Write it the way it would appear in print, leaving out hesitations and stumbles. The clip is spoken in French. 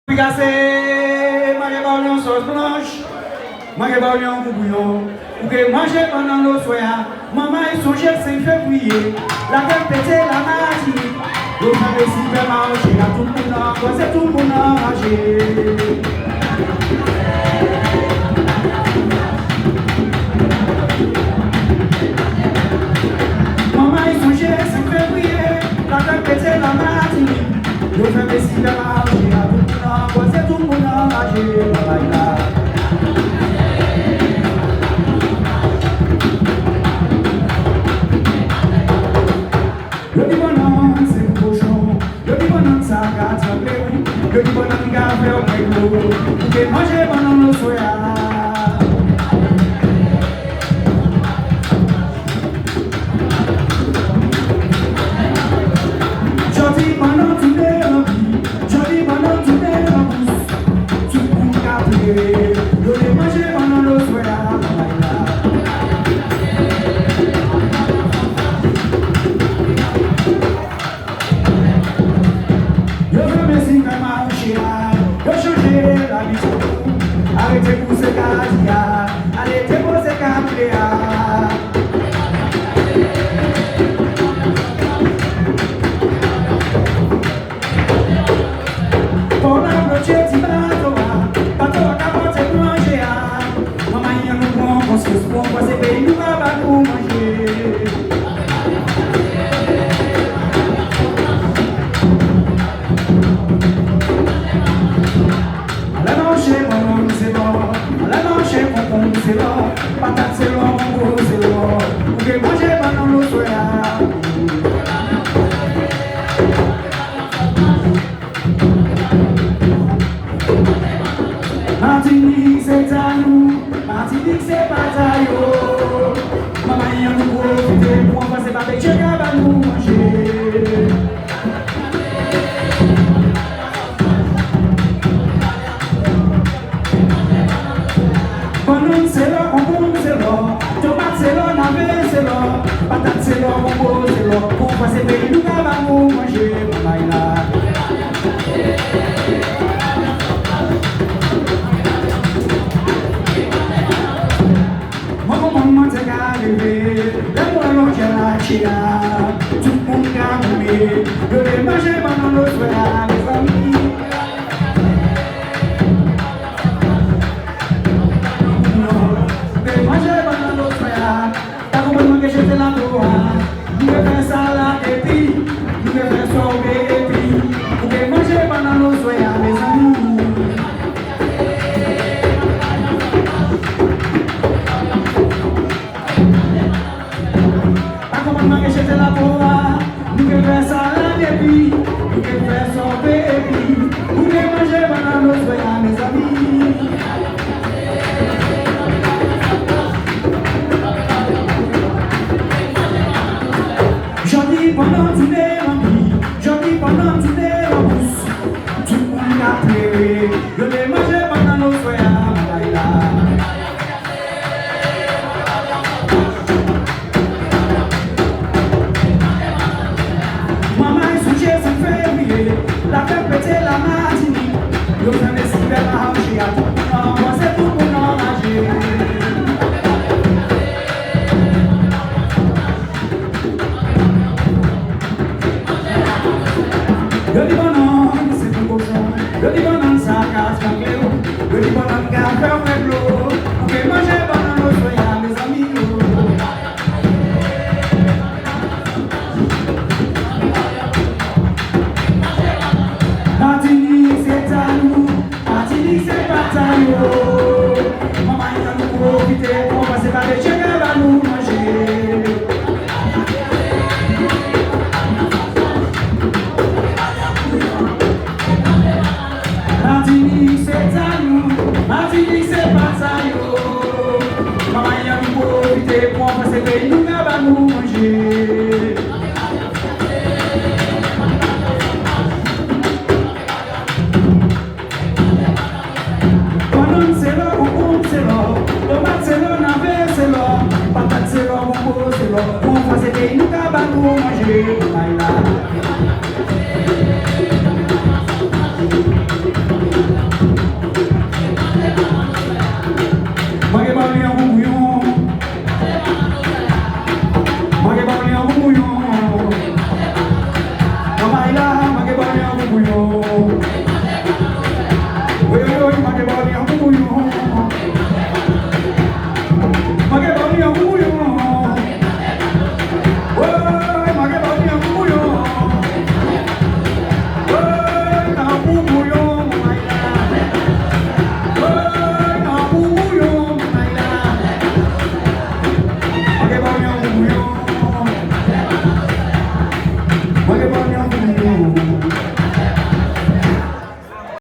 Picassé, manger bouillon sauce blanche, manger bouillon bouillon, ou que manger pendant l'eau soya, maman il songe 5 février, la gueule pété la maladie, le fameux supermarché, là tout le monde, c'est tout le monde enragé. Maman il songe 5 février, la gueule pété la maladie, le fameux supermarché, là c'est tout le monde enragé, le dimanche c'est cochon, le dimanche ça gâte le dimanche gâte au micro, que manger pendant le soya. Jodi pendant tout le jodi pendant tout le tout pour capter, le manger pendant le soya. Arrêtez pour ce cas, arrêtez pour ce cas. Pour la noche, tu vas capoter pour manger. Maman, il y a nous bon, parce que ce qu'on voit, c'est pays, nous va pas pour manger. C'est bon, patate c'est bon, gros c'est bon, vous pouvez manger pendant l'eau soya. Martinique c'est à nous, Martinique c'est pas à yo. Maman y a nous profiter, pour en passer par les chèques à nous manger. C'est là, concombre c'est là, tomate c'est là, navet c'est là, patate c'est là, bonbon c'est là, pour passer pays nous allons manger, maman là. Maman t'es arrivé, le monde j'ai la chia, tout le monde a goûté, je vais manger pendant le soir, mes amis. J'étais là pour moi, nous faisons salade et puis, nous faisons sauver et puis, vous pouvez manger pendant nos soya, mes amis. Pas comment que j'étais là pour moi, nous faisons salade et puis, nous faisons sauver et puis, vous pouvez manger pendant nos soya, mes amis. Pendant tout les remplis, j'en dis pendant tout les remplis, tout le monde a prié, je vais manger pendant nos soya, maïla. Maman est sous Jésus février, la fête pété la matinée, le frère est si belle à manger à tout le monde, moi c'est tout le monde enragé. Le Libanon, c'est un cochon. Le Libanon, ça casse la clé. Le Libanon, garde faire l'eau. Vous pouvez manger pendant l'eau, soya, mes amis. Martinique, c'est à nous. Martinique, c'est pas à nous. Maman, il a nous profiter. On va se battre, chacun va nous manger. Martinique c'est à nous, Martinique c'est pas à yo. Maman y a nous profiter pour en passer pays, nous va nous manger. Banane c'est là, concombre c'est là, tomate c'est là, navet c'est là, patate c'est là, bonbon c'est là, pour en passer pays, nous va nous manger.